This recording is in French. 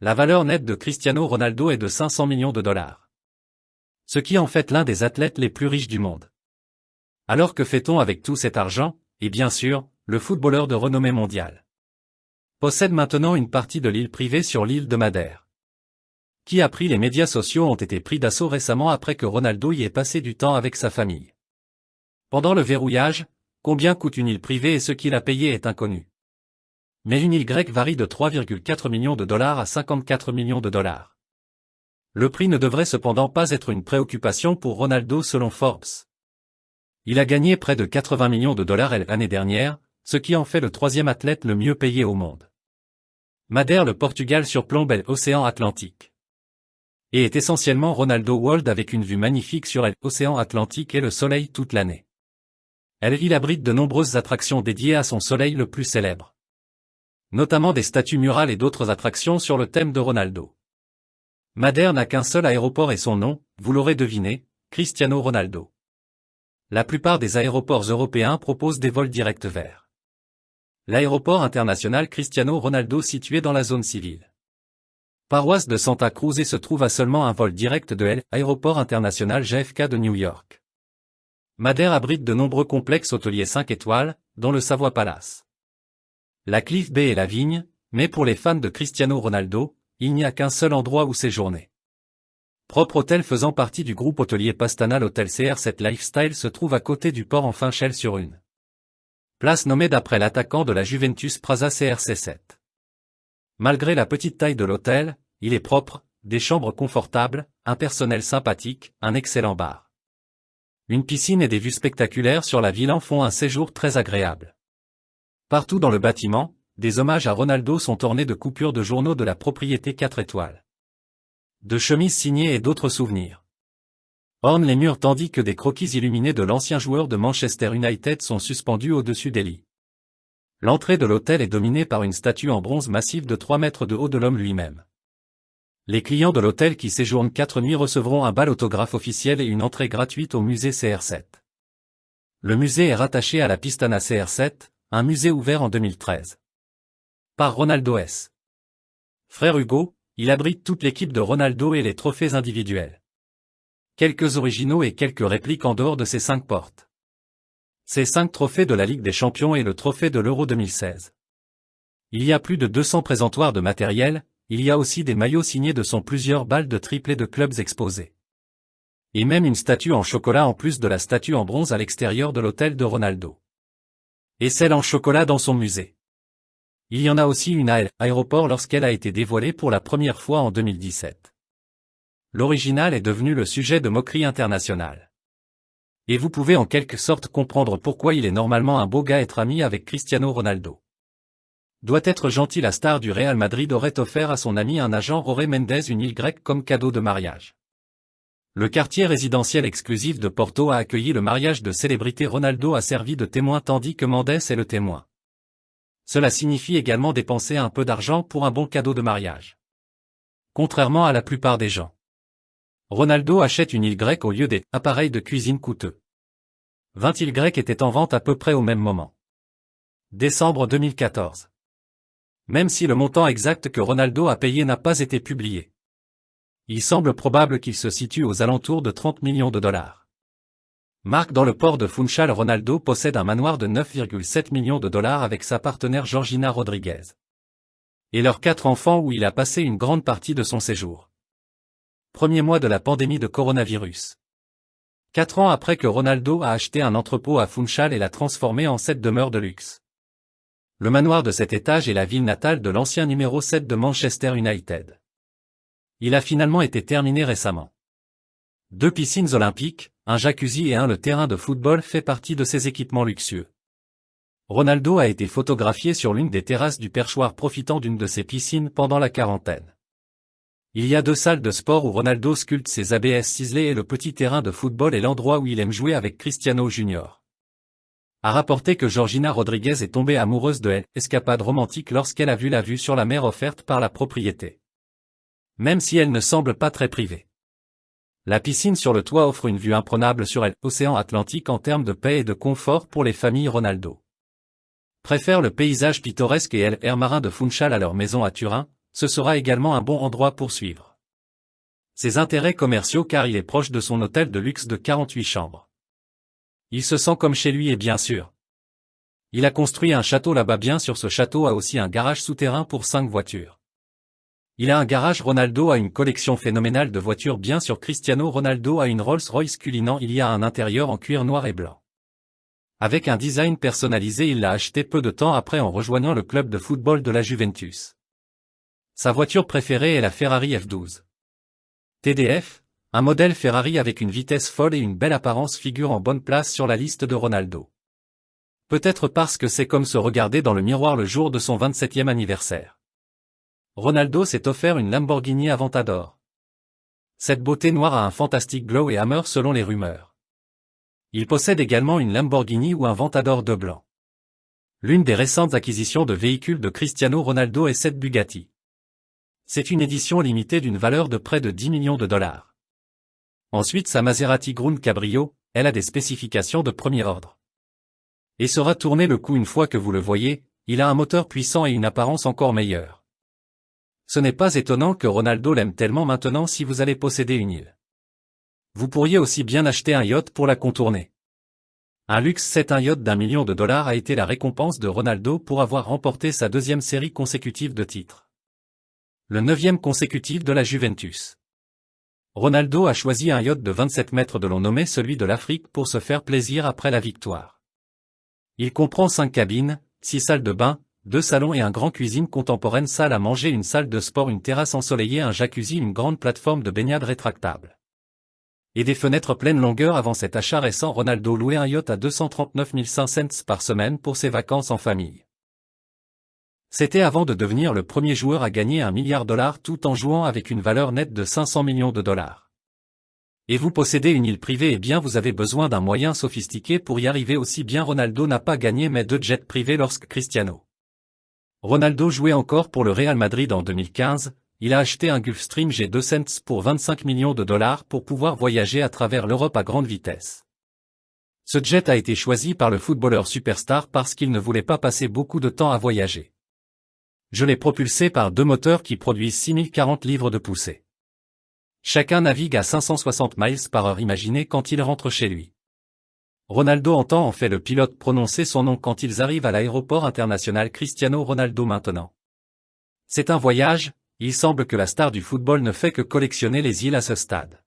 La valeur nette de Cristiano Ronaldo est de 500 millions de dollars. Ce qui en fait l'un des athlètes les plus riches du monde. Alors que fait-on avec tout cet argent? Et bien sûr, le footballeur de renommée mondiale possède maintenant une partie de l'île privée sur l'île de Madère. Qui a pris les médias sociaux ont été pris d'assaut récemment après que Ronaldo y ait passé du temps avec sa famille. Pendant le verrouillage, combien coûte une île privée et ce qu'il a payé est inconnu. Mais une île grecque varie de 3,4 millions de dollars à 54 millions de dollars. Le prix ne devrait cependant pas être une préoccupation pour Ronaldo selon Forbes. Il a gagné près de 80 millions de dollars l'année dernière, ce qui en fait le troisième athlète le mieux payé au monde. Madère, le Portugal surplombe l'océan Atlantique. Et est essentiellement Ronaldo World avec une vue magnifique sur l'océan Atlantique et le soleil toute l'année. Il abrite de nombreuses attractions dédiées à son soleil le plus célèbre. Notamment des statues murales et d'autres attractions sur le thème de Ronaldo. Madère n'a qu'un seul aéroport et son nom, vous l'aurez deviné, Cristiano Ronaldo. La plupart des aéroports européens proposent des vols directs vers l'aéroport international Cristiano Ronaldo situé dans la zone civile. Paroisse de Santa Cruz et se trouve à seulement un vol direct de l'aéroport international JFK de New York. Madère abrite de nombreux complexes hôteliers 5 étoiles, dont le Savoy Palace, la Cliff Bay et la Vigne, mais pour les fans de Cristiano Ronaldo, il n'y a qu'un seul endroit où séjourner. Propre hôtel faisant partie du groupe hôtelier Pastana, l'hôtel CR7 Lifestyle se trouve à côté du port en Finchel sur une place nommée d'après l'attaquant de la Juventus Praza CRC7. Malgré la petite taille de l'hôtel, il est propre, des chambres confortables, un personnel sympathique, un excellent bar. Une piscine et des vues spectaculaires sur la ville en font un séjour très agréable. Partout dans le bâtiment, des hommages à Ronaldo sont ornés de coupures de journaux de la propriété 4 étoiles. De chemises signées et d'autres souvenirs ornent les murs tandis que des croquis illuminés de l'ancien joueur de Manchester United sont suspendus au-dessus des lits. L'entrée de l'hôtel est dominée par une statue en bronze massive de 3 mètres de haut de l'homme lui-même. Les clients de l'hôtel qui séjournent 4 nuits recevront un bal autographe officiel et une entrée gratuite au musée CR7. Le musée est rattaché à la Pistana CR7, un musée ouvert en 2013. Par Ronaldo S. Frère Hugo, il abrite toute l'équipe de Ronaldo et les trophées individuels. Quelques originaux et quelques répliques en dehors de ces 5 portes. Ces 5 trophées de la Ligue des Champions et le trophée de l'Euro 2016. Il y a plus de 200 présentoirs de matériel, il y a aussi des maillots signés de son plusieurs balles de triplés de clubs exposés. Et même une statue en chocolat en plus de la statue en bronze à l'extérieur de l'hôtel de Ronaldo. Et celle en chocolat dans son musée. Il y en a aussi une à l'aéroport lorsqu'elle a été dévoilée pour la première fois en 2017. L'original est devenu le sujet de moqueries internationales. Et vous pouvez en quelque sorte comprendre pourquoi il est normalement un beau gars être ami avec Cristiano Ronaldo. Doit être gentil, la star du Real Madrid aurait offert à son ami un agent Jorge Mendes une île grecque comme cadeau de mariage. Le quartier résidentiel exclusif de Porto a accueilli le mariage de célébrités. Ronaldo a servi de témoin tandis que Mendes est le témoin. Cela signifie également dépenser un peu d'argent pour un bon cadeau de mariage. Contrairement à la plupart des gens. Ronaldo achète une île grecque au lieu des appareils de cuisine coûteux. 20 îles grecques étaient en vente à peu près au même moment. Décembre 2014. Même si le montant exact que Ronaldo a payé n'a pas été publié. Il semble probable qu'il se situe aux alentours de 30 millions de dollars. Marque dans le port de Funchal. Ronaldo possède un manoir de 9,7 millions de dollars avec sa partenaire Georgina Rodriguez. Et leurs 4 enfants où il a passé une grande partie de son séjour. Premier mois de la pandémie de coronavirus. 4 ans après que Ronaldo a acheté un entrepôt à Funchal et l'a transformé en 7 demeures de luxe. Le manoir de 7 étages est la ville natale de l'ancien numéro 7 de Manchester United. Il a finalement été terminé récemment. 2 piscines olympiques, un jacuzzi et le terrain de football fait partie de ses équipements luxueux. Ronaldo a été photographié sur l'une des terrasses du perchoir profitant d'une de ses piscines pendant la quarantaine. Il y a 2 salles de sport où Ronaldo sculpte ses ABS ciselés et le petit terrain de football est l'endroit où il aime jouer avec Cristiano Junior. A rapporté que Georgina Rodriguez est tombée amoureuse de l'escapade romantique lorsqu'elle a vu la vue sur la mer offerte par la propriété. Même si elle ne semble pas très privée. La piscine sur le toit offre une vue imprenable sur l'océan Atlantique en termes de paix et de confort pour les familles. Ronaldo préfère le paysage pittoresque et l'air marin de Funchal à leur maison à Turin, ce sera également un bon endroit pour suivre ses intérêts commerciaux car il est proche de son hôtel de luxe de 48 chambres. Il se sent comme chez lui et bien sûr. Il a construit un château là-bas, bien sûr ce château a aussi un garage souterrain pour 5 voitures. Il a un garage. Ronaldo a une collection phénoménale de voitures, bien sûr. Cristiano Ronaldo a une Rolls-Royce Cullinan, il y a un intérieur en cuir noir et blanc. Avec un design personnalisé, il l'a acheté peu de temps après en rejoignant le club de football de la Juventus. Sa voiture préférée est la Ferrari F12. TDF, un modèle Ferrari avec une vitesse folle et une belle apparence, figure en bonne place sur la liste de Ronaldo. Peut-être parce que c'est comme se regarder dans le miroir le jour de son 27e anniversaire. Ronaldo s'est offert une Lamborghini Aventador. Cette beauté noire a un fantastique glow et hammer selon les rumeurs. Il possède également une Lamborghini ou un Aventador de blanc. L'une des récentes acquisitions de véhicules de Cristiano Ronaldo est cette Bugatti. C'est une édition limitée d'une valeur de près de 10 millions de dollars. Ensuite sa Maserati Ground Cabrio, elle a des spécifications de premier ordre. Et sera tourné le coup une fois que vous le voyez, il a un moteur puissant et une apparence encore meilleure. Ce n'est pas étonnant que Ronaldo l'aime tellement maintenant si vous allez posséder une île. Vous pourriez aussi bien acheter un yacht pour la contourner. Un luxe 7, un yacht d'1 million de dollars a été la récompense de Ronaldo pour avoir remporté sa 2e série consécutive de titres. Le 9e consécutif de la Juventus. Ronaldo a choisi un yacht de 27 mètres de long nommé celui de l'Afrique pour se faire plaisir après la victoire. Il comprend 5 cabines, 6 salles de bain, 2 salons et un grand cuisine contemporaine, salle à manger, une salle de sport, une terrasse ensoleillée, un jacuzzi, une grande plateforme de baignade rétractable. Et des fenêtres pleine longueur. Avant cet achat récent, Ronaldo louait un yacht à 239 500 cents par semaine pour ses vacances en famille. C'était avant de devenir le premier joueur à gagner $1 milliard tout en jouant avec une valeur nette de 500 millions de dollars. Et vous possédez une île privée, eh bien vous avez besoin d'un moyen sophistiqué pour y arriver. Aussi bien Ronaldo n'a pas gagné mais 2 jets privés lorsque Cristiano Ronaldo jouait encore pour le Real Madrid en 2015, il a acheté un Gulfstream G200 pour 25 millions de dollars pour pouvoir voyager à travers l'Europe à grande vitesse. Ce jet a été choisi par le footballeur superstar parce qu'il ne voulait pas passer beaucoup de temps à voyager. Je l'ai propulsé par 2 moteurs qui produisent 6040 livres de poussée. Chacun navigue à 560 miles par heure. Imaginez quand il rentre chez lui. Ronaldo entend en fait le pilote prononcer son nom quand ils arrivent à l'aéroport international Cristiano Ronaldo maintenant. C'est un voyage, il semble que la star du football ne fait que collectionner les îles à ce stade.